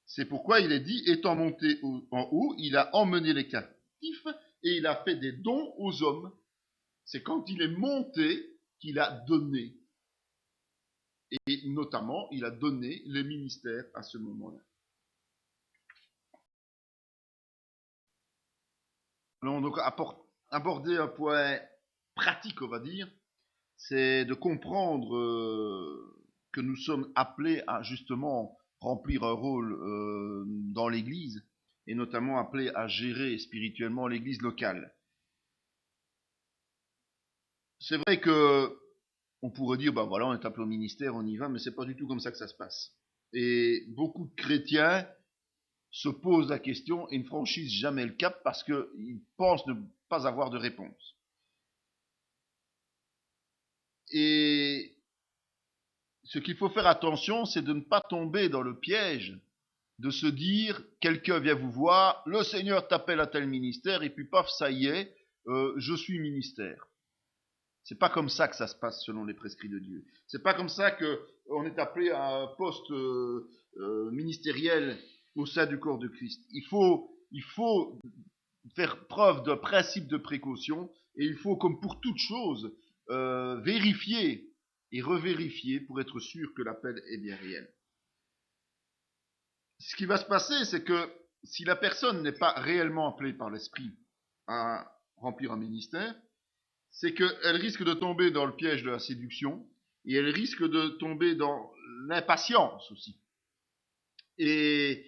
C'est pourquoi il est dit, étant monté en haut, il a emmené les captifs et il a fait des dons aux hommes. C'est quand il est monté qu'il a donné. Et notamment, il a donné les ministères à ce moment-là. Allons donc aborder un point pratique, on va dire, c'est de comprendre que nous sommes appelés à justement remplir un rôle dans l'Église, et notamment appelés à gérer spirituellement l'Église locale. C'est vrai que on pourrait dire, ben voilà, on est appelé au ministère, on y va, mais c'est pas du tout comme ça que ça se passe. Et beaucoup de chrétiens se posent la question et ne franchissent jamais le cap parce qu'ils pensent ne pas avoir de réponse. Et ce qu'il faut faire attention, c'est de ne pas tomber dans le piège de se dire, quelqu'un vient vous voir, le Seigneur t'appelle à tel ministère, et puis paf, ça y est, je suis ministère. C'est pas comme ça que ça se passe selon les prescrits de Dieu. C'est pas comme ça qu'on est appelé à un poste ministériel au sein du corps de Christ. Il faut faire preuve d'un principe de précaution et il faut, comme pour toute chose, vérifier et revérifier pour être sûr que l'appel est bien réel. Ce qui va se passer, c'est que si la personne n'est pas réellement appelée par l'Esprit à remplir un ministère, c'est qu'elle risque de tomber dans le piège de la séduction et elle risque de tomber dans l'impatience aussi. Et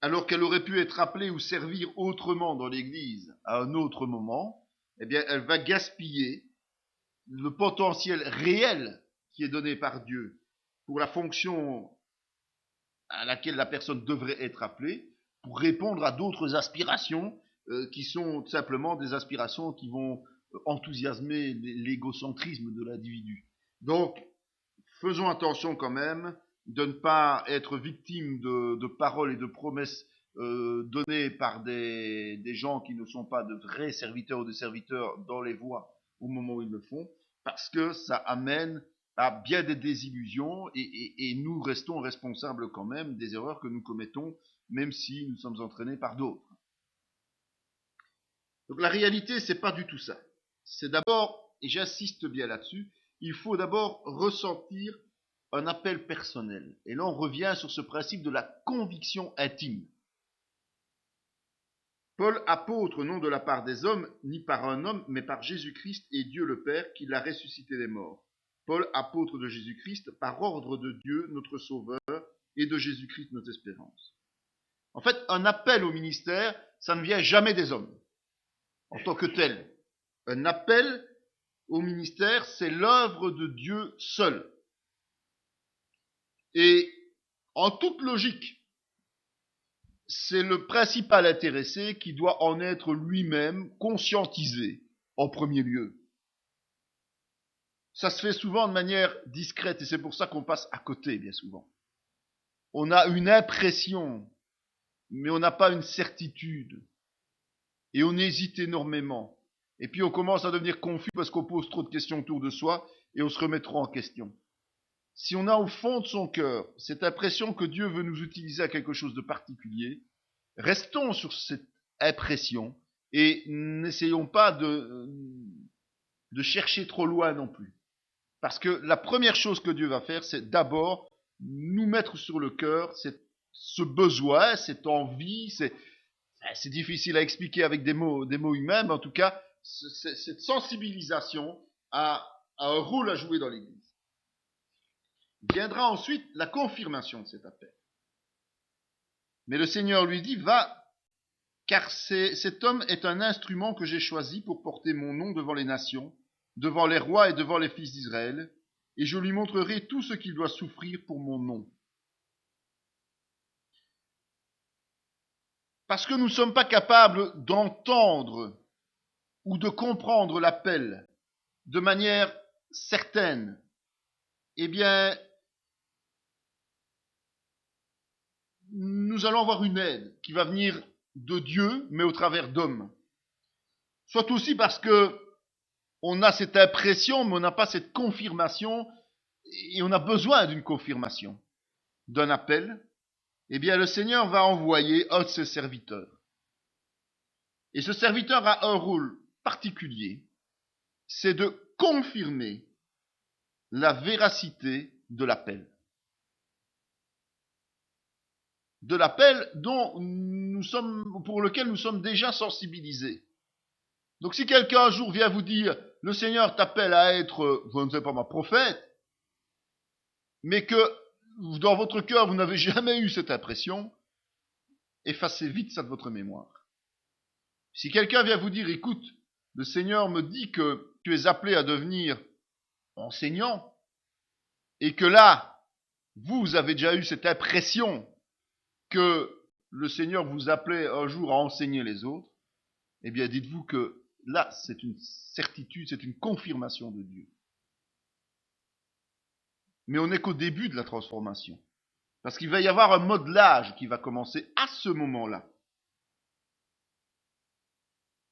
alors qu'elle aurait pu être appelée ou servir autrement dans l'Église à un autre moment, eh bien, elle va gaspiller le potentiel réel qui est donné par Dieu pour la fonction à laquelle la personne devrait être appelée, pour répondre à d'autres aspirations qui sont simplement des aspirations qui vont enthousiasmer l'égocentrisme de l'individu. Donc, faisons attention quand même de ne pas être victime de paroles et de promesses données par des gens qui ne sont pas de vrais serviteurs ou des serviteurs dans les voies au moment où ils le font, parce que ça amène à bien des désillusions et nous restons responsables quand même des erreurs que nous commettons, même si nous sommes entraînés par d'autres. Donc la réalité, c'est pas du tout ça. C'est d'abord, et j'insiste bien là-dessus, il faut d'abord ressentir un appel personnel. Et là, on revient sur ce principe de la conviction intime. Paul, apôtre, non de la part des hommes, ni par un homme, mais par Jésus-Christ et Dieu le Père, qui l'a ressuscité des morts. Paul, apôtre de Jésus-Christ, par ordre de Dieu, notre Sauveur, et de Jésus-Christ, notre espérance. En fait, un appel au ministère, ça ne vient jamais des hommes, en tant que tel. Un appel au ministère, c'est l'œuvre de Dieu seul. Et en toute logique, c'est le principal intéressé qui doit en être lui-même conscientisé en premier lieu. Ça se fait souvent de manière discrète et c'est pour ça qu'on passe à côté bien souvent. On a une impression, mais on n'a pas une certitude. Et on hésite énormément. Et puis on commence à devenir confus parce qu'on pose trop de questions autour de soi et on se remet trop en question. Si on a au fond de son cœur cette impression que Dieu veut nous utiliser à quelque chose de particulier, restons sur cette impression et n'essayons pas de chercher trop loin non plus. Parce que la première chose que Dieu va faire, c'est d'abord nous mettre sur le cœur ce besoin, cette envie, c'est difficile à expliquer avec des mots humains, mais en tout cas, cette sensibilisation a un rôle à jouer dans l'Église. Viendra ensuite la confirmation de cet appel. Mais le Seigneur lui dit, va, car cet homme est un instrument que j'ai choisi pour porter mon nom devant les nations, devant les rois et devant les fils d'Israël, et je lui montrerai tout ce qu'il doit souffrir pour mon nom. Parce que nous ne sommes pas capables d'entendre ou de comprendre l'appel de manière certaine, eh bien, nous allons avoir une aide qui va venir de Dieu, mais au travers d'hommes. Soit aussi parce que on a cette impression, mais on n'a pas cette confirmation, et on a besoin d'une confirmation, d'un appel. Eh bien, le Seigneur va envoyer un de ses serviteurs. Et ce serviteur a un rôle particulier, c'est de confirmer la véracité de l'appel. De l'appel pour lequel nous sommes déjà sensibilisés. Donc si quelqu'un un jour vient vous dire, le Seigneur t'appelle à être, je ne sais pas, ma prophète, mais que dans votre cœur vous n'avez jamais eu cette impression, effacez vite ça de votre mémoire. Si quelqu'un vient vous dire, écoute, le Seigneur me dit que tu es appelé à devenir enseignant, et que là, vous avez déjà eu cette impression que le Seigneur vous appelait un jour à enseigner les autres, eh bien dites-vous que là, c'est une certitude, c'est une confirmation de Dieu. Mais on n'est qu'au début de la transformation. Parce qu'il va y avoir un modelage qui va commencer à ce moment-là.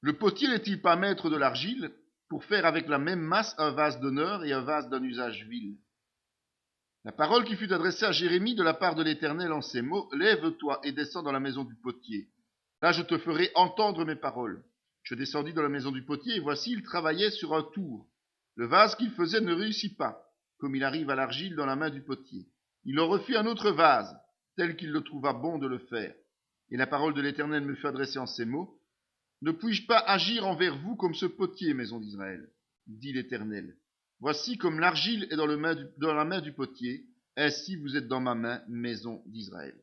Le potier n'est-il pas maître de l'argile pour faire avec la même masse un vase d'honneur et un vase d'un usage vil? La parole qui fut adressée à Jérémie de la part de l'Éternel en ces mots, lève-toi et descends dans la maison du potier. Là je te ferai entendre mes paroles. Je descendis dans la maison du potier et voici il travaillait sur un tour. Le vase qu'il faisait ne réussit pas, comme il arrive à l'argile dans la main du potier. Il en refit un autre vase, tel qu'il le trouva bon de le faire. Et la parole de l'Éternel me fut adressée en ces mots, ne puis-je pas agir envers vous comme ce potier, maison d'Israël, dit l'Éternel. Voici comme l'argile est dans la main du potier, ainsi vous êtes dans ma main, maison d'Israël.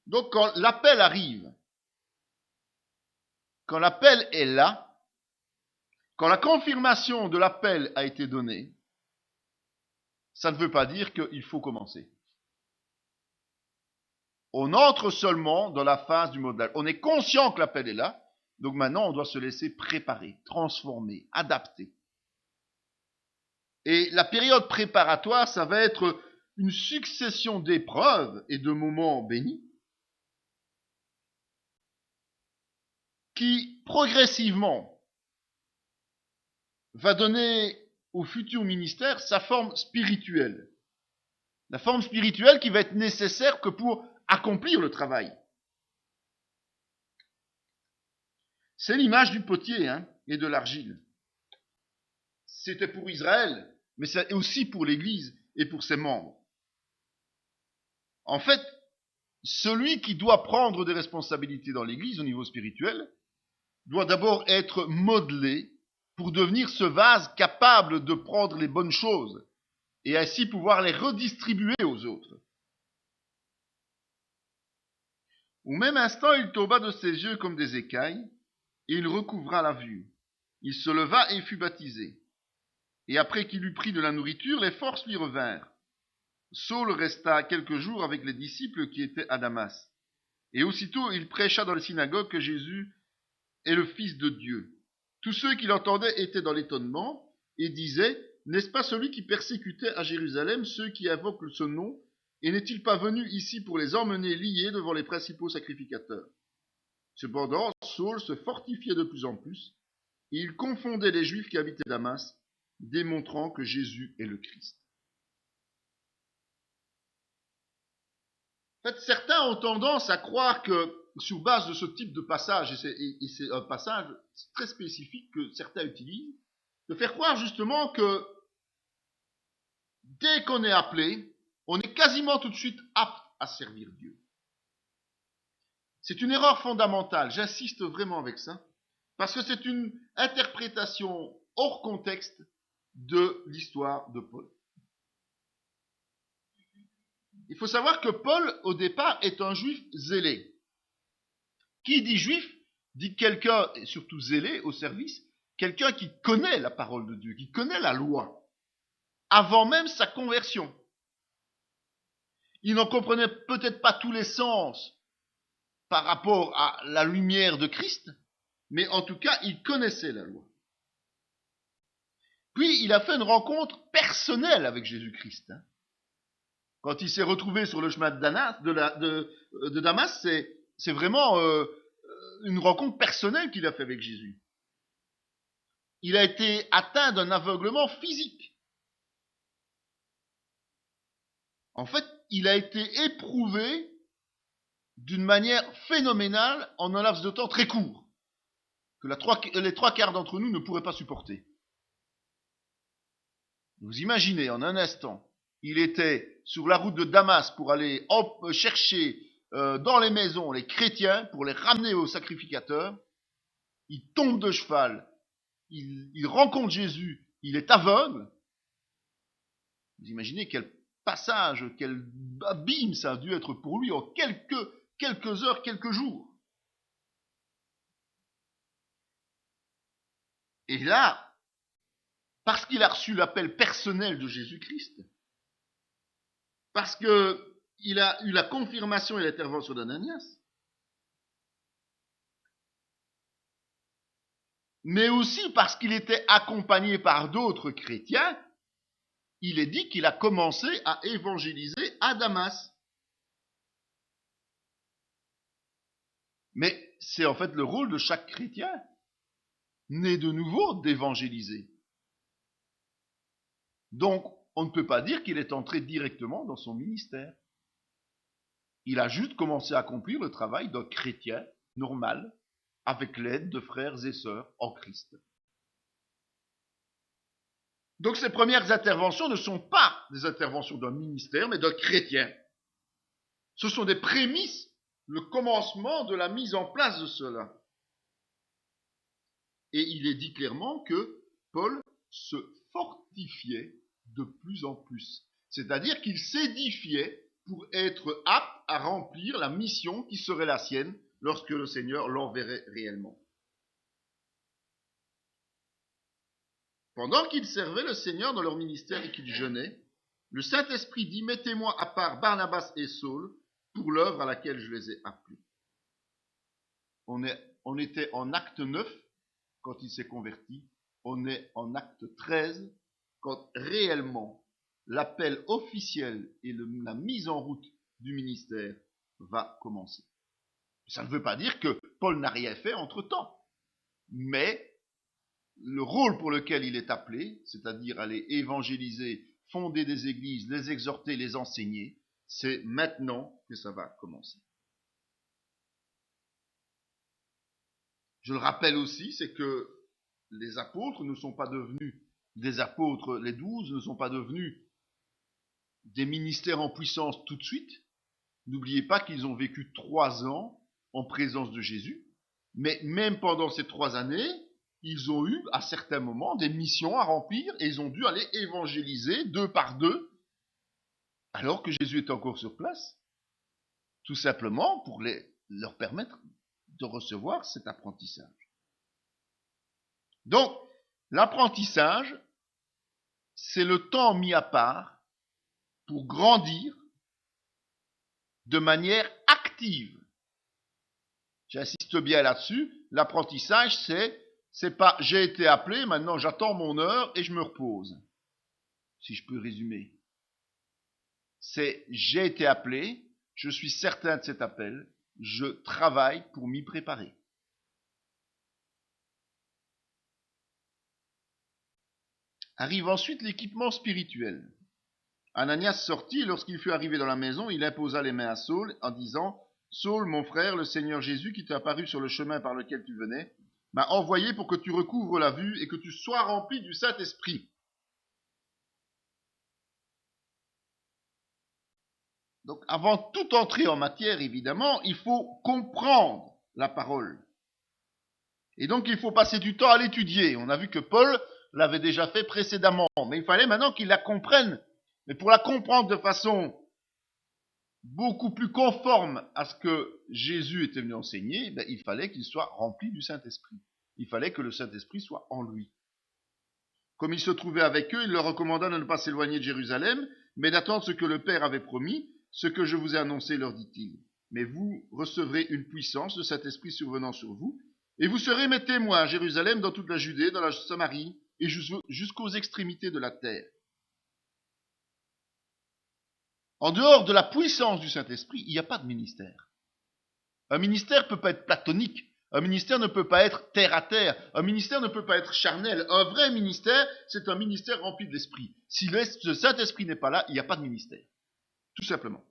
Donc quand l'appel arrive, quand l'appel est là, quand la confirmation de l'appel a été donnée, ça ne veut pas dire qu'il faut commencer. On entre seulement dans la phase du modèle. On est conscient que l'appel est là, donc maintenant on doit se laisser préparer, transformer, adapter. Et la période préparatoire, ça va être une succession d'épreuves et de moments bénis qui, progressivement, va donner au futur ministère sa forme spirituelle. La forme spirituelle qui va être nécessaire que pour accomplir le travail. C'est l'image du potier et de l'argile. C'était pour Israël, mais c'est aussi pour l'Église et pour ses membres. En fait, celui qui doit prendre des responsabilités dans l'Église au niveau spirituel doit d'abord être modelé pour devenir ce vase capable de prendre les bonnes choses et ainsi pouvoir les redistribuer aux autres. Au même instant, il tomba de ses yeux comme des écailles et il recouvra la vue. Il se leva et fut baptisé. Et après qu'il eut pris de la nourriture, les forces lui revinrent. Saul resta quelques jours avec les disciples qui étaient à Damas. Et aussitôt il prêcha dans les synagogues que Jésus est le Fils de Dieu. Tous ceux qui l'entendaient étaient dans l'étonnement et disaient, n'est-ce pas celui qui persécutait à Jérusalem ceux qui invoquent ce nom, et n'est-il pas venu ici pour les emmener liés devant les principaux sacrificateurs? Cependant, Saul se fortifiait de plus en plus, et il confondait les Juifs qui habitaient Damas, démontrant que Jésus est le Christ. En fait, certains ont tendance à croire que, sur base de ce type de passage, et c'est un passage très spécifique que certains utilisent, de faire croire justement que dès qu'on est appelé, on est quasiment tout de suite apte à servir Dieu. C'est une erreur fondamentale, j'insiste vraiment avec ça, parce que c'est une interprétation hors contexte de l'histoire de Paul. Il faut savoir que Paul, au départ, est un juif zélé. Qui dit juif, dit quelqu'un, et surtout zélé au service, quelqu'un qui connaît la parole de Dieu, qui connaît la loi, avant même sa conversion. Il n'en comprenait peut-être pas tous les sens par rapport à la lumière de Christ, mais en tout cas, il connaissait la loi. Puis, il a fait une rencontre personnelle avec Jésus-Christ. Quand il s'est retrouvé sur le chemin de Damas, c'est vraiment une rencontre personnelle qu'il a fait avec Jésus. Il a été atteint d'un aveuglement physique. En fait, il a été éprouvé d'une manière phénoménale en un laps de temps très court, que les trois quarts d'entre nous ne pourraient pas supporter. Vous imaginez, en un instant, il était sur la route de Damas pour aller chercher dans les maisons les chrétiens pour les ramener aux sacrificateurs. Il tombe de cheval, il rencontre Jésus, il est aveugle. Vous imaginez quel passage, quel abîme ça a dû être pour lui en quelques heures, quelques jours. Et là, parce qu'il a reçu l'appel personnel de Jésus-Christ, parce qu'il a eu la confirmation et l'intervention d'Ananias, mais aussi parce qu'il était accompagné par d'autres chrétiens, il est dit qu'il a commencé à évangéliser à Damas. Mais c'est en fait le rôle de chaque chrétien, né de nouveau, d'évangéliser. Donc, on ne peut pas dire qu'il est entré directement dans son ministère. Il a juste commencé à accomplir le travail d'un chrétien normal, avec l'aide de frères et sœurs en Christ. Donc ces premières interventions ne sont pas des interventions d'un ministère, mais d'un chrétien. Ce sont des prémices, le commencement de la mise en place de cela. Et il est dit clairement que Paul se fortifiait de plus en plus. C'est-à-dire qu'il s'édifiait pour être apte à remplir la mission qui serait la sienne lorsque le Seigneur l'enverrait réellement. Pendant qu'ils servaient le Seigneur dans leur ministère et qu'ils jeûnaient, le Saint-Esprit dit, mettez-moi à part Barnabas et Saul pour l'œuvre à laquelle je les ai appelés. On était en acte 9 quand il s'est converti, on est en acte 13 quand réellement l'appel officiel et la mise en route du ministère va commencer. Ça ne veut pas dire que Paul n'a rien fait entre-temps, mais le rôle pour lequel il est appelé, c'est-à-dire aller évangéliser, fonder des églises, les exhorter, les enseigner, c'est maintenant que ça va commencer. Je le rappelle aussi, c'est que les apôtres ne sont pas devenus des apôtres, les 12 ne sont pas devenus des ministères en puissance tout de suite. N'oubliez pas qu'ils ont vécu 3 ans en présence de Jésus, mais même pendant ces 3 années, ils ont eu à certains moments des missions à remplir et ils ont dû aller évangéliser 2 par 2, alors que Jésus est encore sur place, tout simplement pour leur permettre de recevoir cet apprentissage. Donc, l'apprentissage, c'est le temps mis à part pour grandir de manière active. J'insiste bien là-dessus. L'apprentissage, c'est pas j'ai été appelé, maintenant j'attends mon heure et je me repose. Si je peux résumer. C'est j'ai été appelé, je suis certain de cet appel, je travaille pour m'y préparer. Arrive ensuite l'équipement spirituel. Ananias sortit et lorsqu'il fut arrivé dans la maison, il imposa les mains à Saul en disant « Saul, mon frère, le Seigneur Jésus qui t'est apparu sur le chemin par lequel tu venais, m'a envoyé pour que tu recouvres la vue et que tu sois rempli du Saint-Esprit. » Donc avant toute entrée en matière, évidemment, il faut comprendre la parole. Et donc il faut passer du temps à l'étudier. On a vu que Paul l'avait déjà fait précédemment, mais il fallait maintenant qu'il la comprenne. Mais pour la comprendre de façon beaucoup plus conforme à ce que Jésus était venu enseigner, il fallait qu'il soit rempli du Saint-Esprit. Il fallait que le Saint-Esprit soit en lui. Comme il se trouvait avec eux, il leur recommanda de ne pas s'éloigner de Jérusalem, mais d'attendre ce que le Père avait promis, ce que je vous ai annoncé, leur dit-il. Mais vous recevrez une puissance, le Saint-Esprit survenant sur vous, et vous serez mes témoins à Jérusalem, dans toute la Judée, dans la Samarie, et jusqu'aux extrémités de la terre. En dehors de la puissance du Saint-Esprit, il n'y a pas de ministère. Un ministère ne peut pas être platonique. Un ministère ne peut pas être terre à terre. Un ministère ne peut pas être charnel. Un vrai ministère, c'est un ministère rempli de l'Esprit. Si le Saint-Esprit n'est pas là, il n'y a pas de ministère. Tout simplement.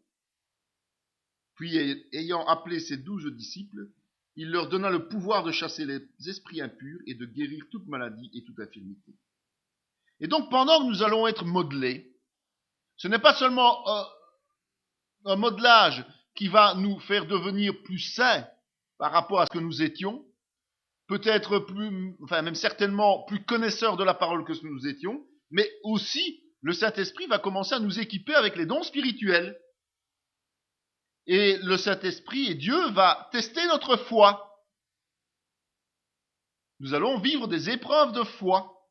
Puis, ayant appelé ses 12 disciples, il leur donna le pouvoir de chasser les esprits impurs et de guérir toute maladie et toute infirmité. Et donc, pendant que nous allons être modelés, ce n'est pas seulement un modelage qui va nous faire devenir plus saints par rapport à ce que nous étions, peut-être plus, enfin même certainement plus connaisseurs de la parole que ce que nous étions, mais aussi le Saint-Esprit va commencer à nous équiper avec les dons spirituels. Et le Saint-Esprit et Dieu va tester notre foi. Nous allons vivre des épreuves de foi.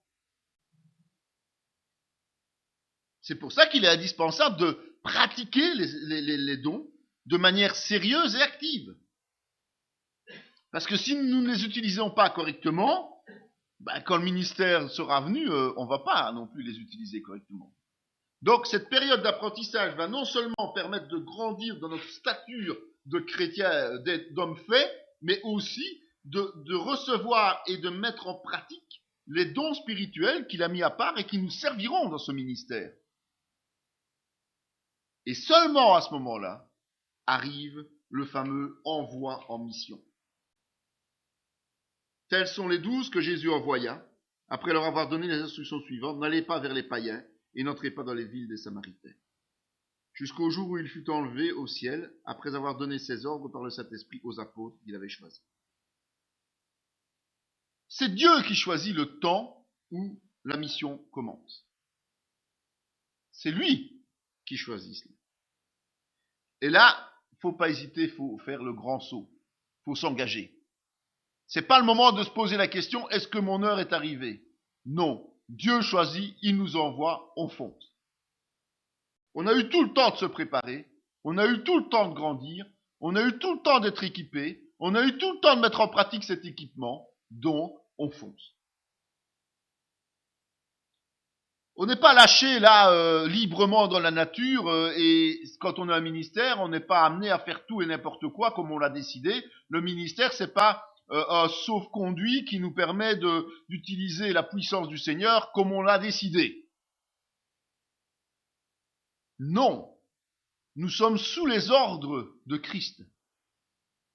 C'est pour ça qu'il est indispensable de pratiquer les dons de manière sérieuse et active. Parce que si nous ne les utilisons pas correctement, quand le ministère sera venu, on ne va pas non plus les utiliser correctement. Donc cette période d'apprentissage va non seulement permettre de grandir dans notre stature de chrétien, d'homme fait, mais aussi de recevoir et de mettre en pratique les dons spirituels qu'il a mis à part et qui nous serviront dans ce ministère. Et seulement à ce moment-là arrive le fameux envoi en mission. Tels sont les 12 que Jésus envoya, après leur avoir donné les instructions suivantes, n'allez pas vers les païens et n'entrez pas dans les villes des Samaritains. Jusqu'au jour où il fut enlevé au ciel, après avoir donné ses ordres par le Saint-Esprit aux apôtres qu'il avait choisis. C'est Dieu qui choisit le temps où la mission commence. C'est lui qui choisit cela. Et là, il ne faut pas hésiter, il faut faire le grand saut. Il faut s'engager. C'est pas le moment de se poser la question, est-ce que mon heure est arrivée? Non. Dieu choisit, il nous envoie, on fonce. On a eu tout le temps de se préparer, on a eu tout le temps de grandir, on a eu tout le temps d'être équipé, on a eu tout le temps de mettre en pratique cet équipement, donc on fonce. On n'est pas lâché là librement dans la nature et quand on a un ministère, on n'est pas amené à faire tout et n'importe quoi comme on l'a décidé. Le ministère, c'est pas un sauf-conduit qui nous permet d'utiliser la puissance du Seigneur comme on l'a décidé. Non, nous sommes sous les ordres de Christ.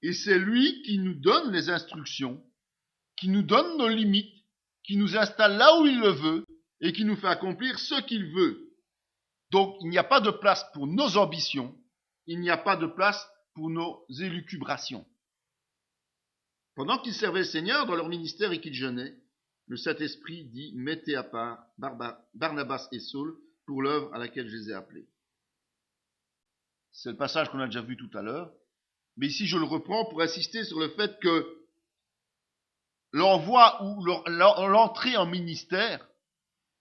Et c'est lui qui nous donne les instructions, qui nous donne nos limites, qui nous installe là où il le veut et qui nous fait accomplir ce qu'il veut. Donc il n'y a pas de place pour nos ambitions, il n'y a pas de place pour nos élucubrations. Pendant qu'ils servaient le Seigneur dans leur ministère et qu'ils jeûnaient, le Saint-Esprit dit « Mettez à part Barnabas et Saul pour l'œuvre à laquelle je les ai appelés. » C'est le passage qu'on a déjà vu tout à l'heure, mais ici je le reprends pour insister sur le fait que, l'envoi ou l'entrée en ministère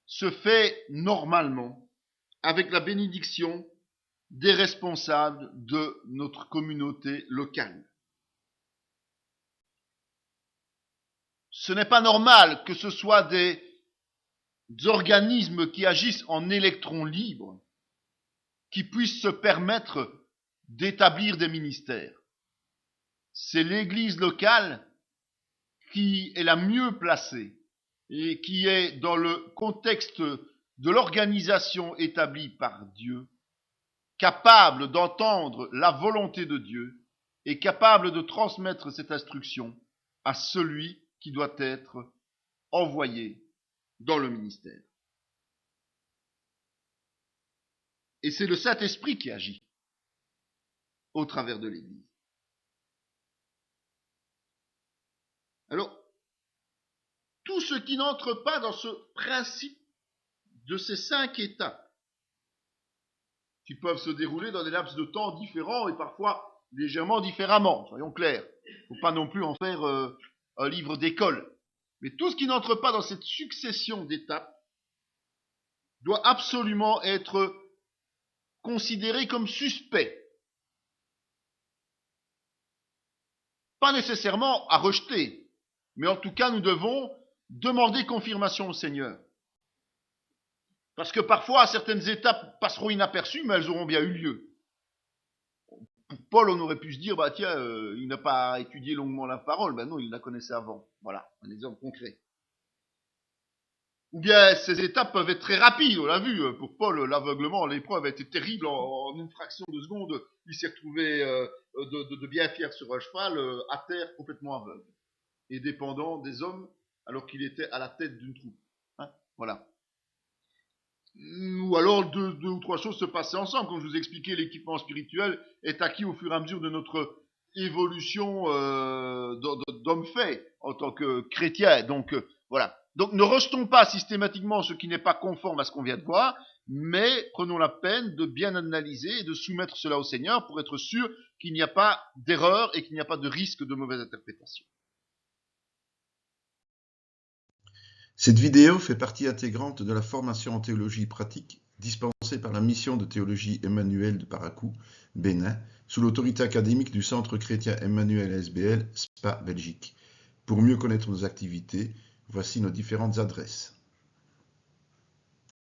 se fait normalement avec la bénédiction des responsables de notre communauté locale. Ce n'est pas normal que ce soit des organismes qui agissent en électrons libres qui puissent se permettre d'établir des ministères. C'est l'Église locale qui est la mieux placée et qui est dans le contexte de l'organisation établie par Dieu, capable d'entendre la volonté de Dieu et capable de transmettre cette instruction à celui qui doit être envoyé dans le ministère. Et c'est le Saint-Esprit qui agit au travers de l'Église. Alors, tout ce qui n'entre pas dans ce principe de ces 5 étapes, qui peuvent se dérouler dans des laps de temps différents et parfois légèrement différemment, soyons clairs. Il ne faut pas non plus en faire un livre d'école. Mais tout ce qui n'entre pas dans cette succession d'étapes doit absolument être considéré comme suspect. Pas nécessairement à rejeter, mais en tout cas nous devons demander confirmation au Seigneur. Parce que parfois certaines étapes passeront inaperçues, mais elles auront bien eu lieu. Pour Paul, on aurait pu se dire, tiens, il n'a pas étudié longuement la parole. Non, il la connaissait avant. Voilà, un exemple concret. Ou bien ces étapes peuvent être très rapides, on l'a vu. Pour Paul, l'aveuglement, l'épreuve a été terrible en une fraction de seconde. Il s'est retrouvé de bien fier sur un cheval, à terre, complètement aveugle. Et dépendant des hommes, alors qu'il était à la tête d'une troupe. Voilà. Ou alors deux ou trois choses se passaient ensemble. Comme je vous ai expliqué, l'équipement spirituel est acquis au fur et à mesure de notre évolution d'homme fait en tant que chrétien. Donc voilà. Donc ne rejetons pas systématiquement ce qui n'est pas conforme à ce qu'on vient de voir, mais prenons la peine de bien analyser et de soumettre cela au Seigneur pour être sûr qu'il n'y a pas d'erreur et qu'il n'y a pas de risque de mauvaise interprétation. Cette vidéo fait partie intégrante de la formation en théologie pratique dispensée par la mission de théologie Emmanuel de Paracou, Bénin, sous l'autorité académique du Centre chrétien Emmanuel SBL, Spa, Belgique. Pour mieux connaître nos activités, voici nos différentes adresses.